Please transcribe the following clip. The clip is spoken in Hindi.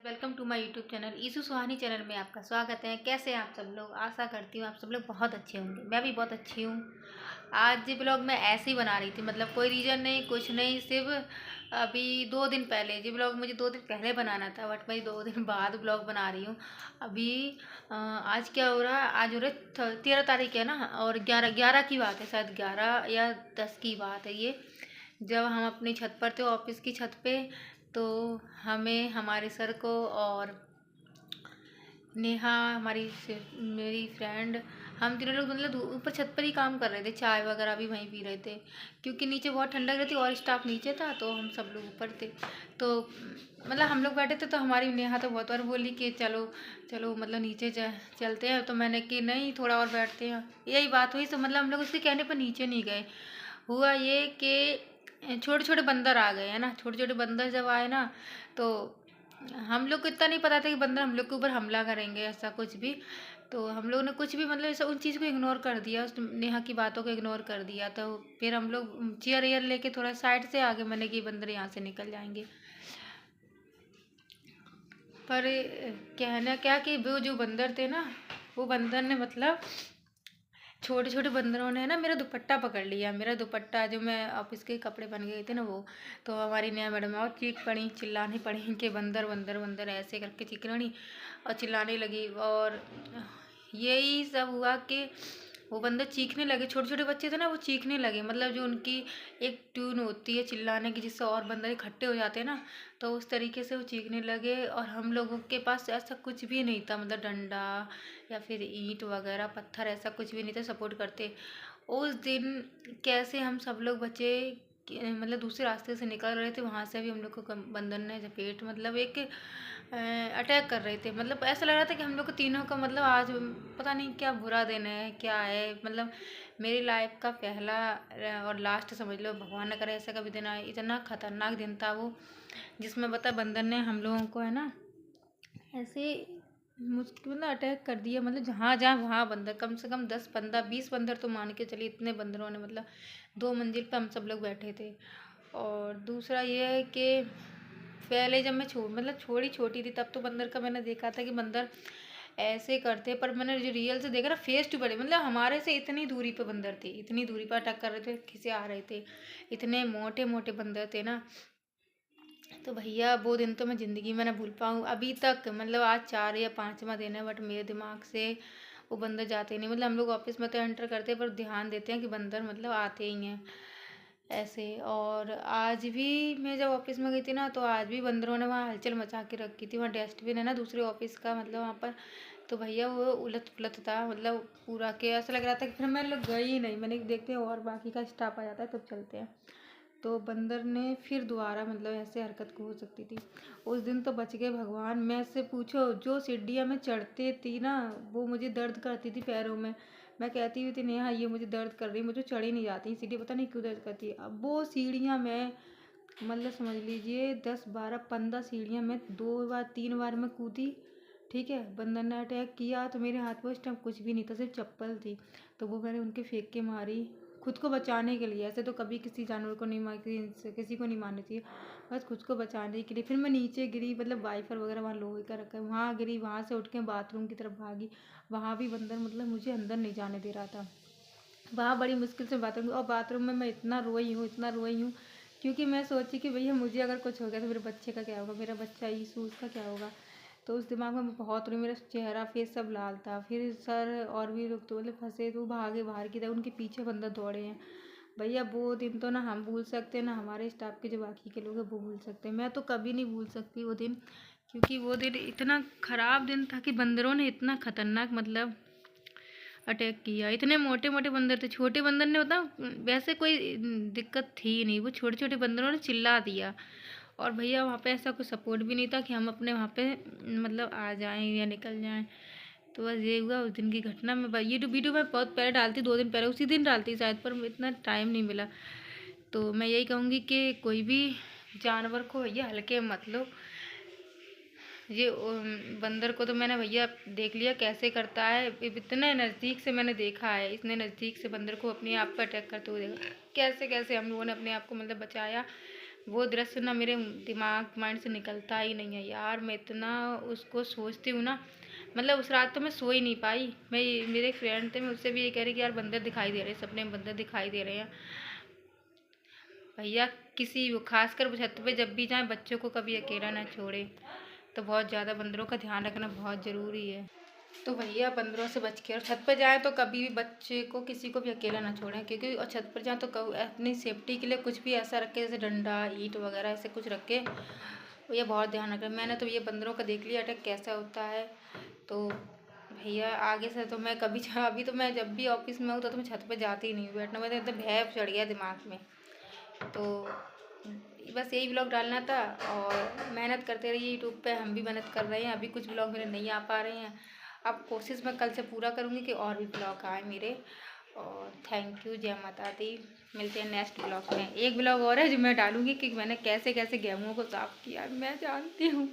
Welcome to my YouTube channel Ishu Suhani channel में आपका स्वागत है। कैसे हैं आप सब लोग? आशा करती हूँ आप सब लोग बहुत अच्छे होंगे। मैं भी बहुत अच्छी हूँ। आज ब्लॉग मैं ऐसे ही बना रही थी, मतलब कोई रीज़न नहीं, कुछ नहीं, सिर्फ अभी 2 दिन पहले जी ब्लॉग मुझे 2 दिन पहले बनाना था, बट मैं 2 दिन बाद ब्लॉग बना रही हूँ अभी। आज क्या हो रहा है? आज हो रहा है 13 तारीख है ना, और 11 की बात है, शायद 11 या 10 की बात है ये। जब हम अपनी छत पर थे, ऑफिस की छत पे, तो हमें, हमारे सर को और नेहा, मेरी फ्रेंड, हम तीनों लोग मतलब ऊपर छत पर ही काम कर रहे थे, चाय वगैरह भी वहीं पी रहे थे, क्योंकि नीचे बहुत ठंडक रहती और स्टाफ नीचे था, तो हम सब लोग ऊपर थे। तो मतलब हम लोग बैठे थे, तो हमारी नेहा तो बहुत बार बोली कि चलो चलो, मतलब नीचे चलते हैं। तो मैंने कि नहीं, थोड़ा और बैठते हैं, यही बात हुई। तो मतलब हम लोग उसके कहने पर नीचे नहीं गए। हुआ ये कि छोटे छोटे बंदर आ गए, है ना। छोटे छोटे बंदर जब आए ना, तो हम लोग को इतना नहीं पता था कि बंदर हम लोग के ऊपर हमला करेंगे, ऐसा कुछ भी। तो हम लोग ने कुछ भी, मतलब ऐसा उन चीज़ को इग्नोर कर दिया, उस नेहा की बातों को इग्नोर कर दिया। तो फिर हम लोग चेयर एयर लेके थोड़ा साइड से आगे, मैंने कि बंदर यहाँ से निकल जाएंगे। पर कहना क्या कि वो जो बंदर थे ना, वो बंदर ने मतलब, छोटे छोटे बंदरों ने ना मेरा दुपट्टा पकड़ लिया। मेरा दुपट्टा, जो मैं ऑफिस के कपड़े पहन गए थे ना, वो। तो हमारी नया मैडम और चीख पड़ी, चिल्लाने पड़ी कि बंदर बंदर बंदर, ऐसे करके चीख रही और चिल्लाने लगी। और यही सब हुआ कि वो बंदर चीखने लगे। छोटे छोटे बच्चे थे ना, वो चीखने लगे, मतलब जो उनकी एक ट्यून होती है चिल्लाने की, जिससे और बंदर इकट्ठे हो जाते हैं ना, तो उस तरीके से वो चीखने लगे। और हम लोगों के पास ऐसा कुछ भी नहीं था, मतलब डंडा या फिर ईंट वगैरह, पत्थर, ऐसा कुछ भी नहीं था सपोर्ट करते। उस दिन कैसे हम सब लोग बचे मतलब दूसरे रास्ते से निकल रहे थे, वहाँ से भी हम लोग को बंदर ने झपेट, मतलब एक अटैक कर रहे थे। मतलब ऐसा लग रहा था कि हम लोग को तीनों का, मतलब आज पता नहीं क्या बुरा दिन है, क्या है। मतलब मेरी लाइफ का पहला और लास्ट समझ लो, भगवान न करे ऐसा कभी दिन आए। इतना खतरनाक दिन था वो, जिसमें बता बंदर ने हम लोगों को, है ना, ऐसे मुश्किल मतलब अटैक कर दिया। मतलब जहाँ जहाँ वहाँ बंदर, कम से कम 10 15 20 बंदर तो मान के चलिए, इतने बंदरों ने, मतलब 2 मंजिल पे हम सब लोग बैठे थे। और दूसरा ये है कि पहले जब मैं मतलब छोटी छोटी थी, तब तो बंदर का मैंने देखा था कि बंदर ऐसे करते, पर मैंने जो रियल से देखा ना, फेस टू बड़े, मतलब हमारे से इतनी दूरी पे बंदर थे, इतनी दूरी पर अटैक कर रहे थे, खिसे आ रहे थे, इतने मोटे मोटे बंदर थे ना। तो भैया वो दिन तो मैं ज़िंदगी में ना भूल पाऊँ अभी तक। मतलब आज 4 या 5वां दिन है, बट मेरे दिमाग से वो बंदर जाते नहीं। मतलब हम लोग ऑफिस में तो एंटर करते हैं, पर ध्यान देते हैं कि बंदर मतलब आते ही हैं ऐसे। और आज भी मैं जब ऑफिस में गई थी ना, तो आज भी बंदरों ने वहाँ हलचल मचा के रखी थी। वहाँ डस्टबिन है ना दूसरे ऑफिस का, मतलब वहाँ पर, तो भैया वो उलट पुलट था, मतलब पूरा के ऐसा लग रहा था कि फिर मैं लोग गई ही नहीं। मैंने देखते हैं और बाकी का स्टाफ आ जाता है तब चलते हैं। तो बंदर ने फिर दोबारा, मतलब ऐसे हरकत को हो सकती थी। उस दिन तो बच गए भगवान। मैं से पूछो, जो सीढ़ियाँ में चढ़ती थी ना, वो मुझे दर्द करती थी पैरों में। मैं कहती हुई थी नेहा, ये मुझे दर्द कर रही, मुझे चढ़ ही नहीं जाती सीढ़ी, पता नहीं क्यों दर्द करती है। अब वो सीढ़ियाँ मैं, मतलब समझ लीजिए 10 12 15 सीढ़ियाँ मैं 2 बार 3 बार मैं कूदी। ठीक है, बंदर ने अटैक किया, तो मेरे हाथ में उस टाइम कुछ भी नहीं था, सिर्फ चप्पल थी। तो वो मैंने उनके फेंक के मारी, खुद को बचाने के लिए। ऐसे तो कभी किसी जानवर को नहीं मार, किसी को नहीं मारनी चाहिए, बस खुद को बचाने के लिए। फिर मैं नीचे गिरी, मतलब वाइफर वगैरह वहाँ लोहे का रखा है, वहाँ गिरी, वहाँ से उठ के बाथरूम की तरफ भागी। वहाँ भी बंदर, मतलब मुझे अंदर नहीं जाने दे रहा था। वहाँ बड़ी मुश्किल से बाथरूम, और बाथरूम में मैं इतना रोई हूँ, इतना रोई हूँ, क्योंकि मैं सोची कि भैया मुझे अगर कुछ हो गया तो मेरे बच्चे का क्या होगा, मेरा बच्चा ईशू, उसका क्या होगा। तो उस दिमाग में मैं बहुत रोई, मेरा चेहरा फेस सब लाल था। फिर सर और भी लोग तो मतलब फंसे, तो भागे बाहर की तरफ, उनके पीछे बंदर दौड़े हैं। भैया वो दिन तो ना हम भूल सकते हैं, ना हमारे स्टाफ के जो बाकी के लोग हैं वो भूल सकते हैं। मैं तो कभी नहीं भूल सकती वो दिन, क्योंकि वो दिन इतना ख़राब दिन था कि बंदरों ने इतना खतरनाक, मतलब अटैक किया। इतने मोटे मोटे बंदर थे, छोटे बंदर ने, मतलब वैसे कोई दिक्कत थी नहीं, वो छोटे छोटे बंदरों ने चिल्ला दिया। और भैया वहाँ पे ऐसा कोई सपोर्ट भी नहीं था कि हम अपने वहाँ पे मतलब आ जाएं या निकल जाएं। तो बस ये हुआ उस दिन की घटना। मैं ये वीडियो मैं बहुत पहले डालती, 2 दिन पहले, उसी दिन डालती शायद, पर इतना टाइम नहीं मिला। तो मैं यही कहूँगी कि कोई भी जानवर को भैया हल्के मत लो। ये बंदर को तो मैंने भैया देख लिया कैसे करता है, इतने नज़दीक से मैंने देखा है, इतने नज़दीक से बंदर को अपने आप पर अटैक करते हुए देखा। कैसे कैसे हम लोगों ने अपने आप को मतलब बचाया, वो दृश्य ना मेरे दिमाग माइंड से निकलता ही नहीं है यार। मैं इतना उसको सोचती हूँ ना, मतलब उस रात तो मैं सो ही नहीं पाई। मेरे एक फ्रेंड थे, मैं उससे भी ये कह रही कि यार बंदर दिखाई दे रहे हैं, सपने में बंदर दिखाई दे रहे हैं। भैया किसी खासकर वो छत पे जब भी जाएं, बच्चों को कभी अकेला ना छोड़े। तो बहुत ज़्यादा बंदरों का ध्यान रखना बहुत ज़रूरी है। तो भैया बंदरों से बच के, और छत पर जाएँ तो कभी भी बच्चे को किसी को भी अकेला ना छोड़ें, क्योंकि और छत पर जाएँ तो अपनी सेफ्टी के लिए कुछ भी ऐसा रखें, जैसे डंडा ईंट वगैरह ऐसे कुछ रखे। ये बहुत ध्यान रखें। मैंने तो ये बंदरों का देख लिया अटैक कैसा होता है। तो भैया आगे से तो मैं कभी अभी तो मैं जब भी ऑफिस में हूँ तो मैं छत पर जाती ही नहीं हूँ बैठना, मुझे एकदम भय चढ़ गया दिमाग में। तो बस यही ब्लॉग डालना था। और मेहनत करते रहिए यूट्यूब पे, हम भी मेहनत कर रहे हैं। अभी कुछ ब्लॉग मेरे नहीं आ पा रहे हैं, अब कोशिश मैं कल से पूरा करूँगी कि और भी ब्लॉग आए मेरे। और थैंक यू, जय माता दी। मिलते हैं नेक्स्ट ब्लॉग में। एक ब्लॉग और है जो मैं डालूँगी कि मैंने कैसे कैसे गेहूँ को साफ़ किया, मैं जानती हूँ।